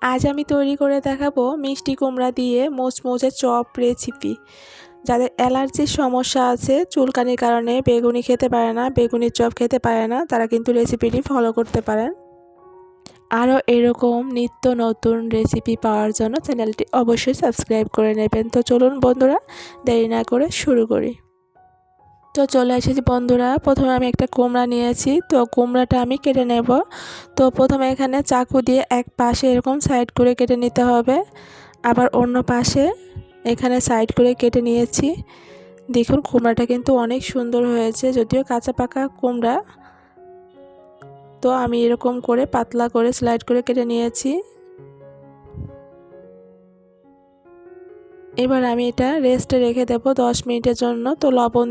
আজ আমি তৈরি করে দেখাবো মিষ্টি কুমড়া দিয়ে মোচমোচে চপ রেসিপি। যাদের অ্যালার্জির সমস্যা আছে, চুলকানির কারণে বেগুনি খেতে পারে না, বেগুনির চপ খেতে পারে না, তারা কিন্তু রেসিপিটি ফলো করতে পারেন। আরও এরকম নিত্য নতুন রেসিপি পাওয়ার জন্য চ্যানেলটি অবশ্যই সাবস্ক্রাইব করে নেবেন। তো চলুন বন্ধুরা, দেরি না করে শুরু করি। তো চলে এসেছি বন্ধুরা, প্রথমে আমি একটা কুমড়া নিয়েছি। তো কুমড়াটা আমি কেটে নেব। তো প্রথমে এখানে চাকু দিয়ে এক পাশে এরকম সাইড করে কেটে নিতে হবে, আবার অন্য পাশে এখানে সাইড করে কেটে নিয়েছি। দেখুন কুমড়াটা কিন্তু অনেক সুন্দর হয়েছে, যদিও কাঁচা পাকা কুমড়া। তো আমি এরকম করে পাতলা করে স্লাইড করে কেটে নিয়েছি। এবার আমি এটা রেস্টে রেখে দেব 10 মিনিটের জন্য। তো লবণ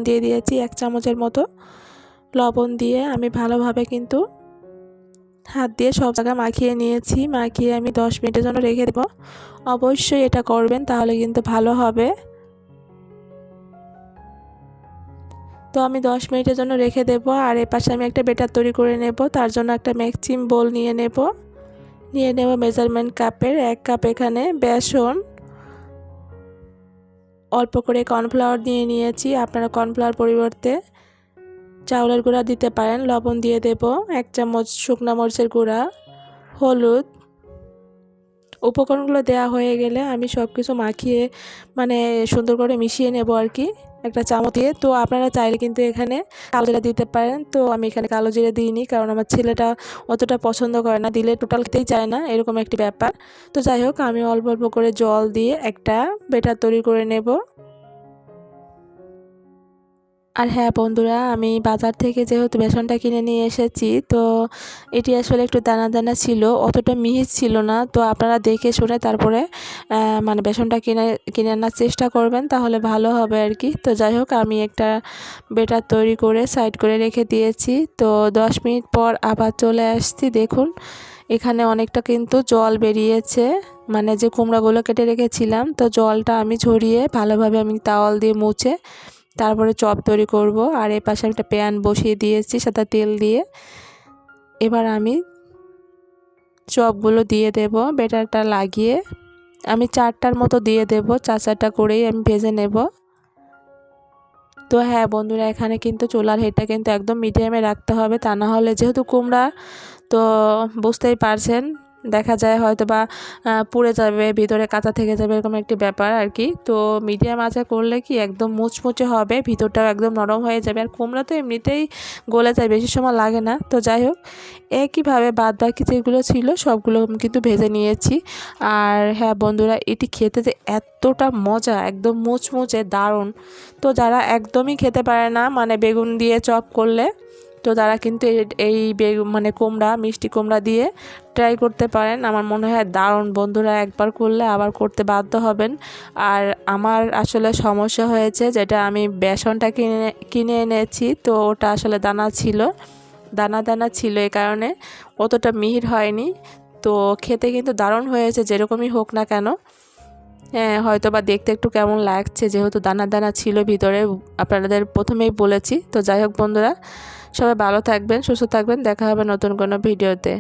দিয়ে দিয়েছি 1 চামচের মতো। লবণ দিয়ে আমি ভালোভাবে কিন্তু হাত দিয়ে সব জায়গায় মাখিয়ে নিয়েছি। মাখিয়ে আমি 10 মিনিটের জন্য রেখে দেব। অবশ্যই এটা করবেন, তাহলে কিন্তু ভালো হবে। তো আমি 10 মিনিটের জন্য রেখে দেব। আর এর পাশে আমি একটা ব্যাটার তৈরি করে নেব। তার জন্য একটা মিক্সিং বোল নিয়ে নেব মেজারমেন্ট কাপের 1 কাপ এখানে বেসন, অল্প করে কর্নফ্লাওয়ার নিয়েছি। আপনারা কর্নফ্লাওয়ার পরিবর্তে চাউলের গুঁড়া দিতে পারেন। লবণ দিয়ে দেব 1 চামচ, শুকনো মরিচের গুঁড়া, হলুদ। উপকরণগুলো দেওয়া হয়ে গেলে আমি সব কিছু মাখিয়ে সুন্দর করে মিশিয়ে নেব আর কি একটা চামচ দিয়ে। তো আপনারা চাইলে কিন্তু এখানে কালো জিরা দিতে পারেন। তো আমি এখানে কালো জিরা দিইনি, কারণ আমার ছেলেটা অতটা পছন্দ করে না, দিলে টোটাল খেতেই চায় না, এরকম একটি ব্যাপার। তো যাই হোক, আমি অল্প অল্প করে জল দিয়ে একটা ব্যাটার তৈরি করে নেব। আর হ্যাঁ বন্ধুরা, আমি বাজার থেকে যেহেতু বেসনটা কিনে নিয়ে এসেছি, তো এটি আসলে একটু দানা দানা ছিল, অতটা মিহি ছিল না। তো আপনারা দেখে শুনে তারপরে বেসনটা কিনে আনার চেষ্টা করবেন, তাহলে ভালো হবে আর কি। তো যাই হোক, আমি একটা ব্যাটার তৈরি করে সাইড করে রেখে দিয়েছি। তো 10 মিনিট পর আবার চলে আসছি। দেখুন এখানে অনেকটা কিন্তু জল বেরিয়েছে, যে কুমড়াগুলো কেটে রেখেছিলাম। তো জলটা আমি ঝরিয়ে ভালোভাবে আমি তাওয়াল দিয়ে মুছে তারপরে চপ তৈরি করব। আর এই পাশে একটা প্যান বসিয়ে দিয়েছি সাদা তেল দিয়ে। এবার আমি চপগুলো দিয়ে দেব, ব্যাটারটা লাগিয়ে আমি 4টার মতো দিয়ে দেব। 4-4টা করেই আমি ভেজে নেব। তো হ্যাঁ বন্ধুরা, এখানে কিন্তু চুলার হিটটা কিন্তু একদম মিডিয়ামে রাখতে হবে, তা না হলে যেহেতু কুমড়া, তো বুঝতেই পারছেন, দেখা যায় হয়তো বা পুড়ে যাবে, ভিতরে কাঁচা থেকে যাবে, এরকম একটি ব্যাপার আর কি। তো মিডিয়াম আঁচে করলে কি একদম মুচমুচে হবে, ভিতরটাও একদম নরম হয়ে যাবে। আর কুমড়া তো এমনিতেই গলে যায়, বেশি সময় লাগে না। তো যাই হোক, একইভাবে বাদ বাকি যেগুলো ছিল সবগুলো কিন্তু ভেজে নিয়েছি। আর হ্যাঁ বন্ধুরা, এটি খেতে যে এতটা মজা, একদম মুচমুচে দারুণ। তো যারা একদমই খেতে পারে না বেগুন দিয়ে চপ করলে, তো তারা কিন্তু এই কুমড়া, মিষ্টি কুমড়া দিয়ে ট্রাই করতে পারেন। আমার মনে হয় দারুণ। বন্ধুরা একবার করলে আবার করতে বাধ্য হবেন। আর আমার আসলে সমস্যা হয়েছে, যেটা আমি বেসনটা কিনে এনেছি, তো ওটা আসলে দানা ছিল, এই কারণে অতটা মিহির হয়নি। তো খেতে কিন্তু দারুণ হয়েছে, যেরকমই হোক না কেন। হ্যাঁ, হয়তো বা দেখতে একটু কেমন লাগছে, যেহেতু দানা দানা ছিল ভিতরে, আপনাদের প্রথমেই বলেছি। তো যাই হোক বন্ধুরা, সবাই ভালো থাকবেন, সুস্থ থাকবেন, দেখা হবে নতুন কোনো ভিডিওতে।